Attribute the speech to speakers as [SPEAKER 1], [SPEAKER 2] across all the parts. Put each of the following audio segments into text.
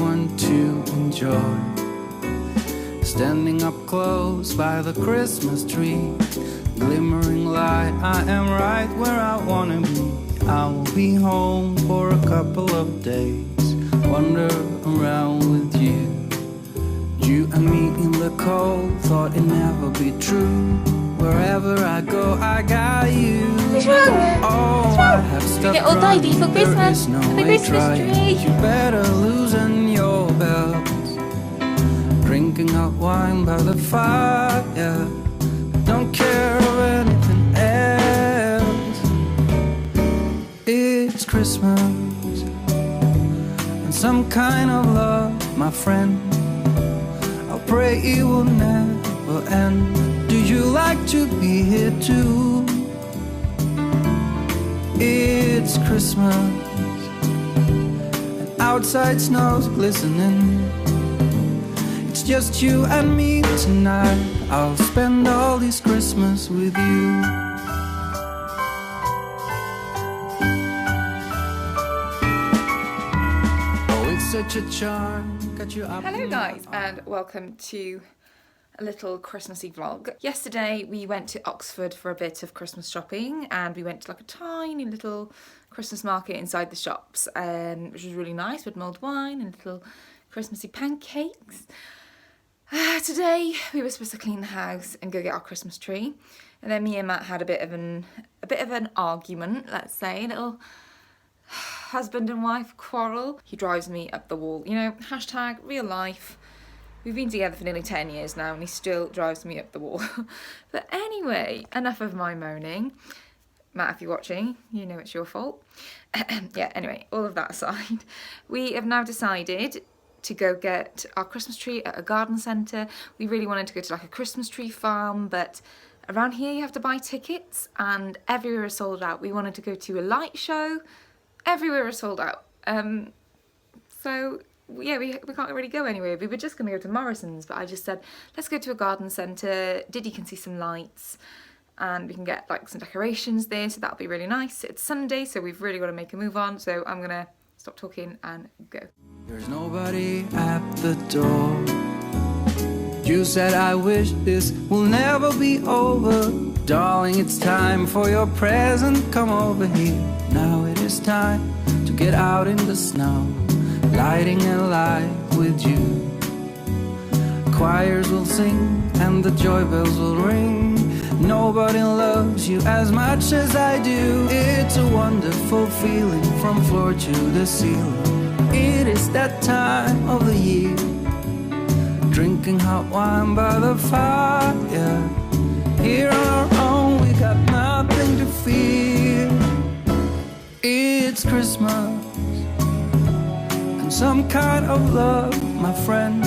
[SPEAKER 1] want to enjoy. Standing up close by the Christmas tree, glimmering light, I am right where I wanna be. I will be home for a couple of days, wander around with you. You and me in the cold, thought it'd never be true. Wherever I go, I got you.
[SPEAKER 2] What's wrong?
[SPEAKER 1] Oh, I have stuff
[SPEAKER 2] get all tidy for
[SPEAKER 1] there
[SPEAKER 2] Christmas.
[SPEAKER 1] is no
[SPEAKER 2] The
[SPEAKER 1] way
[SPEAKER 2] Christmas
[SPEAKER 1] trying.
[SPEAKER 2] tree.
[SPEAKER 1] You better loosen your belts. Drinking hot wine by the fire. Don't care of anything else. It's Christmas and some kind of love, my friend. I'll pray it will never end. Do you like to be here too? It's Christmas and outside snow's glistening. It's just you and me tonight. I'll spend all this Christmas with you. Oh, it's such a charm. Got you up.
[SPEAKER 2] Hello guys, and welcome to a little Christmassy vlog. Yesterday we went to Oxford for a bit of Christmas shopping, and we went to like a tiny little Christmas market inside the shops, which was really nice, with mulled wine and little Christmassy pancakes. Today we were supposed to clean the house and go get our Christmas tree, and then me and Matt had a bit of an argument, let's say, a little husband and wife quarrel. He drives me up the wall, you know, hashtag real life. We've been together for nearly 10 years now and he still drives me up the wall. But anyway, enough of my moaning. Matt, if you're watching, you know it's your fault. Yeah, anyway, all of that aside, we have now decided to go get our Christmas tree at a garden centre. We really wanted to go to like a Christmas tree farm, but around here you have to buy tickets and everywhere is sold out. We wanted to go to a light show, everywhere is sold out. So yeah, we can't really go anywhere. We were just going to go to Morrison's, but I just said, let's go to a garden centre. Diddy can see some lights and we can get like some decorations there, so that'll be really nice. It's Sunday, so we've really got to make a move on, so I'm going to stop talking and go.
[SPEAKER 1] There's nobody at the door. You said, I wish this will never be over. Darling, it's time for your present. Come over here. Now it is time to get out in the snow, lighting a light with you. Choirs will sing and the joy bells will ring. Nobody loves you as much as I do. It's a wonderful feeling from floor to the ceiling. It is that time of the year, drinking hot wine by the fire. Here on our own, we got nothing to fear. It's Christmas and some kind of love, my friend.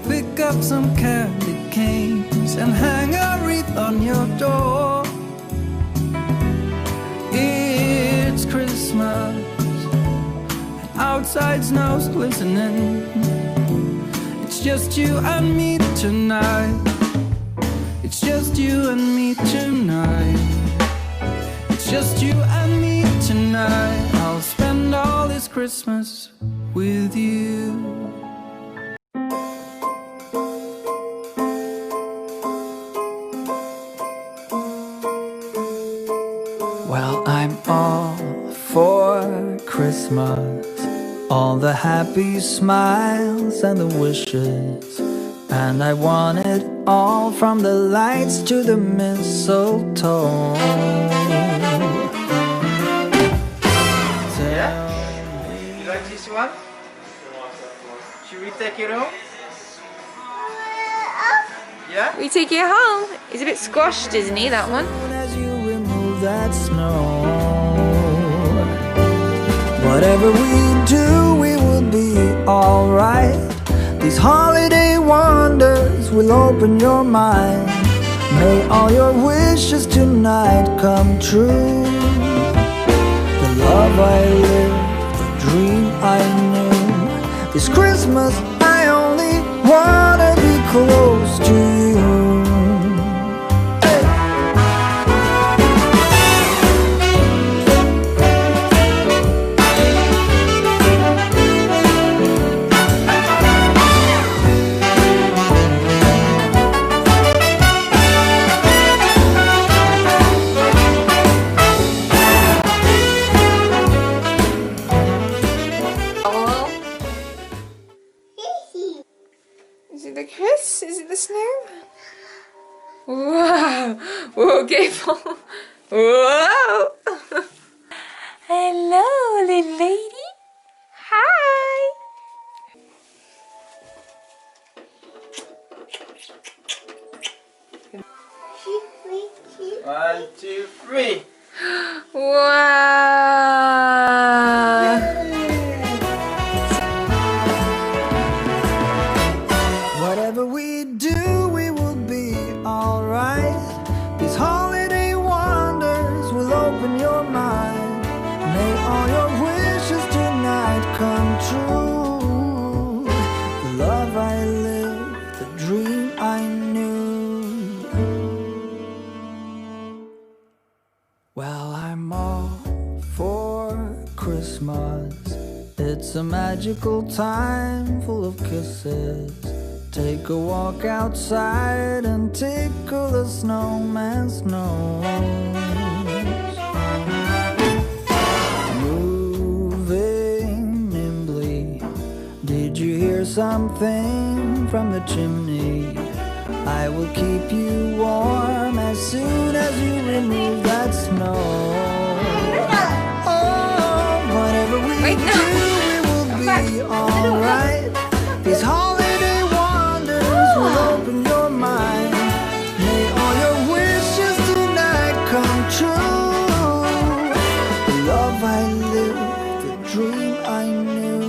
[SPEAKER 1] Pick up some candy canes and hang a wreath on your door. It's Christmas and outside snow's glistening. It's just you and me tonight. It's just you and me tonight. It's just you and me tonight. I'll spend all this Christmas with you. Well, I'm all for Christmas, all the happy smiles and the wishes, and I want it all, from the lights to the mistletoe.
[SPEAKER 3] Yeah? You like this one? Should we take it home? Yeah?
[SPEAKER 2] We take you home. He's a bit squashed, isn't he, that one?
[SPEAKER 1] As you remove that snow, whatever we do, we will be alright. These holiday wonders will open your mind. May all your wishes tonight come true. The love I lived, the dream I knew. This Christmas I only wanna be close to you.
[SPEAKER 2] the Chris? Is it the snowman? Wow! Whoa, careful! Whoa! Hello, little lady. Hi.
[SPEAKER 3] 1, 2, 3.
[SPEAKER 2] Wow!
[SPEAKER 1] Whatever we do, we will be alright. These holiday wonders will open your mind. May all your wishes tonight come true. The love I lived, the dream I knew. Well, I'm all for Christmas. It's a magical time full of kisses. Take a walk outside and tickle the snowman's nose. Moving nimbly, did you hear something from the chimney? I will keep you warm as soon as you remove that snow. Oh, whatever we do, we will be alright. These holiday wonders will open your mind. May all your wishes tonight come true. The love I lived, the dream I knew.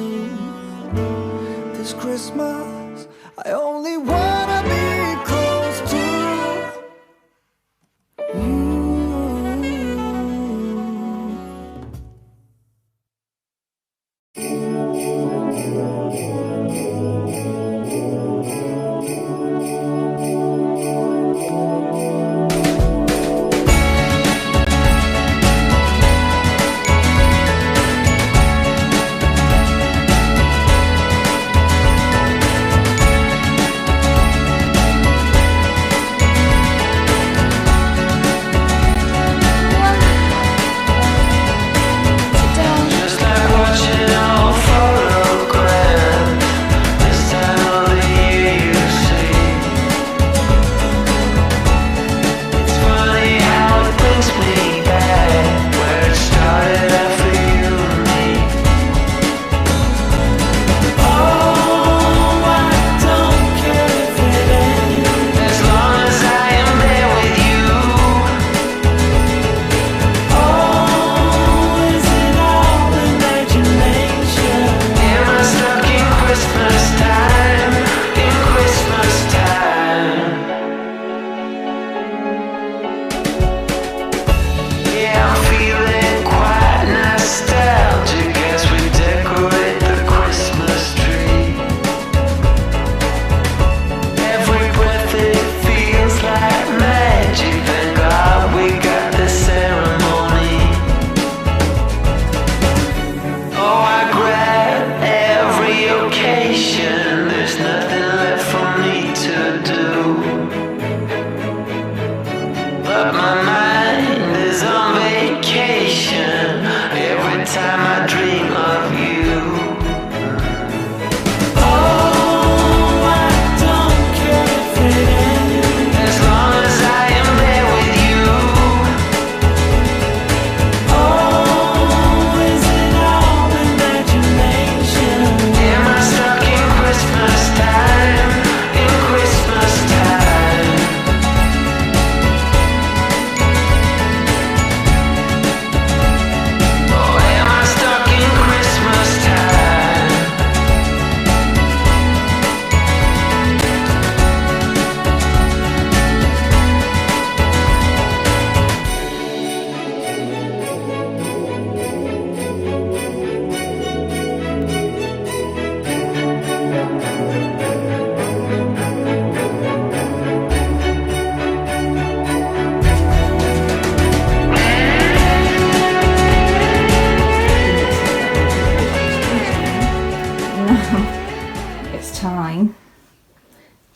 [SPEAKER 1] This Christmas, I only wanna be close to you.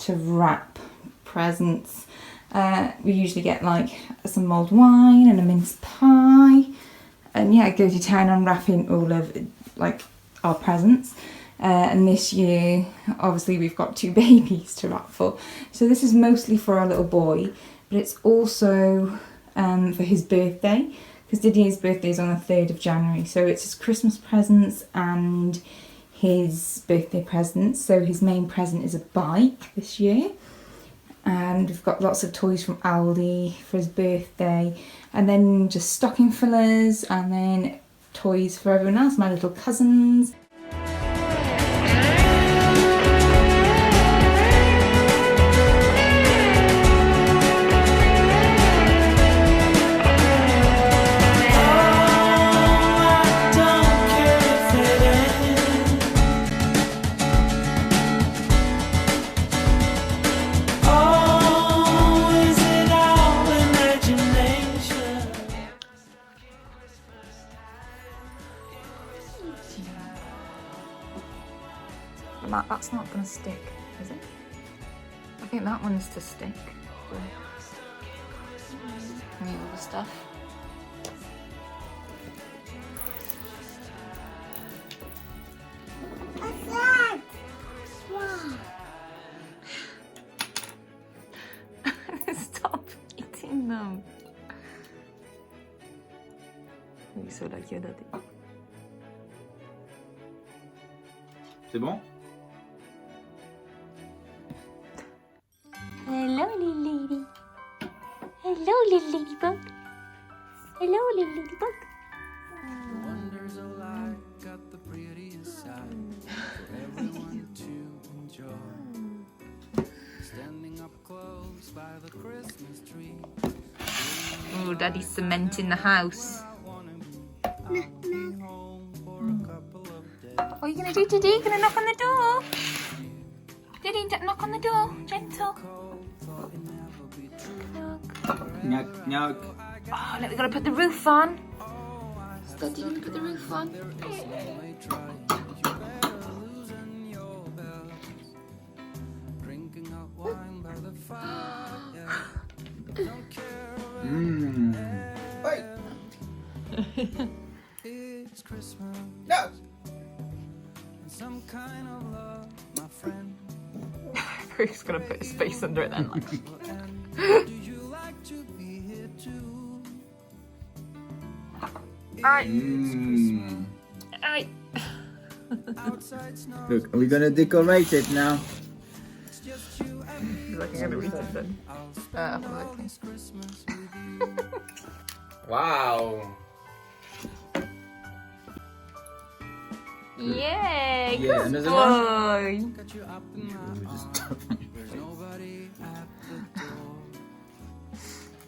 [SPEAKER 2] To wrap presents. We usually get like some mulled wine and a mince pie, and yeah, go to town on wrapping all of like our presents. And this year, obviously, we've got 2 babies to wrap for. So this is mostly for our little boy, but it's also for his birthday, because Didier's birthday is on the 3rd of January. So it's his Christmas presents and his birthday presents. So his main present is a bike this year. And we've got lots of toys from Aldi for his birthday. And then just stocking fillers, and then toys for everyone else, my little cousins. That's not going to stick, is it? I think that one is to stick. And the other stuff. Stop eating them. You so like your daddy.
[SPEAKER 4] C'est bon?
[SPEAKER 5] Hello, little lady. Hello, little ladybug. Hello, little ladybug.
[SPEAKER 1] Wonders alike got the prettiest side for everyone to enjoy. Standing up close by the Christmas tree.
[SPEAKER 2] Oh, Daddy's cementing the house. What are you going to do, Diddy? You going to knock on the door? Diddy, knock on the door. Gentle.
[SPEAKER 4] Nyuk, nyuk.
[SPEAKER 2] Oh, look, we've got to put the roof on. Daddy, going to put the roof on.
[SPEAKER 4] Wait.
[SPEAKER 1] It's Christmas.
[SPEAKER 4] No.
[SPEAKER 1] Some kind of love, my friend.
[SPEAKER 2] He's going to put his face under it then. Like.
[SPEAKER 1] Do you like to be here too?
[SPEAKER 2] Alright. Alright.
[SPEAKER 1] Outside snow.
[SPEAKER 4] Look, are we gonna decorate it now?
[SPEAKER 1] It's just you and me.
[SPEAKER 2] Like I'm going to read it then. I'm looking.
[SPEAKER 1] Christmas with you.
[SPEAKER 4] Wow.
[SPEAKER 2] Yay!
[SPEAKER 4] Yeah,
[SPEAKER 2] Good
[SPEAKER 4] another
[SPEAKER 2] boy.
[SPEAKER 1] Got you up in my arms. There's nobody at the door.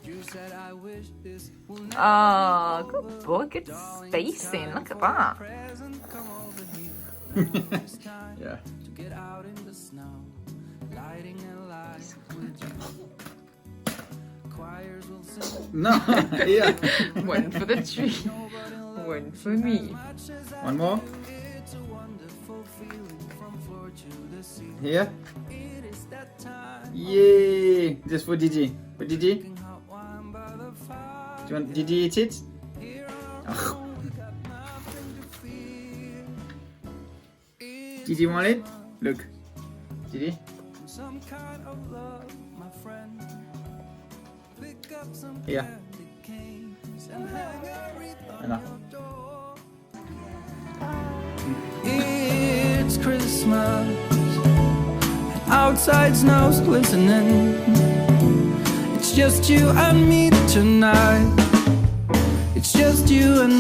[SPEAKER 1] You said I wish this will never
[SPEAKER 2] Oh, good boy. Good spacing. Look at that.
[SPEAKER 1] present come over here. It's time
[SPEAKER 4] Yeah.
[SPEAKER 1] to get out in the snow. Lighting a light with you. Choirs will sing.
[SPEAKER 4] No. Yeah.
[SPEAKER 2] One for the tree. One for me.
[SPEAKER 4] One more.
[SPEAKER 1] It's a wonderful feeling from floor to the ceiling.
[SPEAKER 4] Here.
[SPEAKER 1] It is that time.
[SPEAKER 4] Yay! Just for Gigi. For Gigi. Do
[SPEAKER 1] Hot wine by the fire.
[SPEAKER 4] you want Gigi eat it?
[SPEAKER 1] Here
[SPEAKER 4] Ugh.
[SPEAKER 1] we got nothing to fear. It's
[SPEAKER 4] Gigi want it? Look. Gigi.
[SPEAKER 1] some kind of love, my friend. Pick up some
[SPEAKER 4] Here.
[SPEAKER 1] candy canes and hang a wreath on
[SPEAKER 4] Enough.
[SPEAKER 1] your door. It's Christmas. Outside snow's glistening. It's just you and me tonight. It's just you and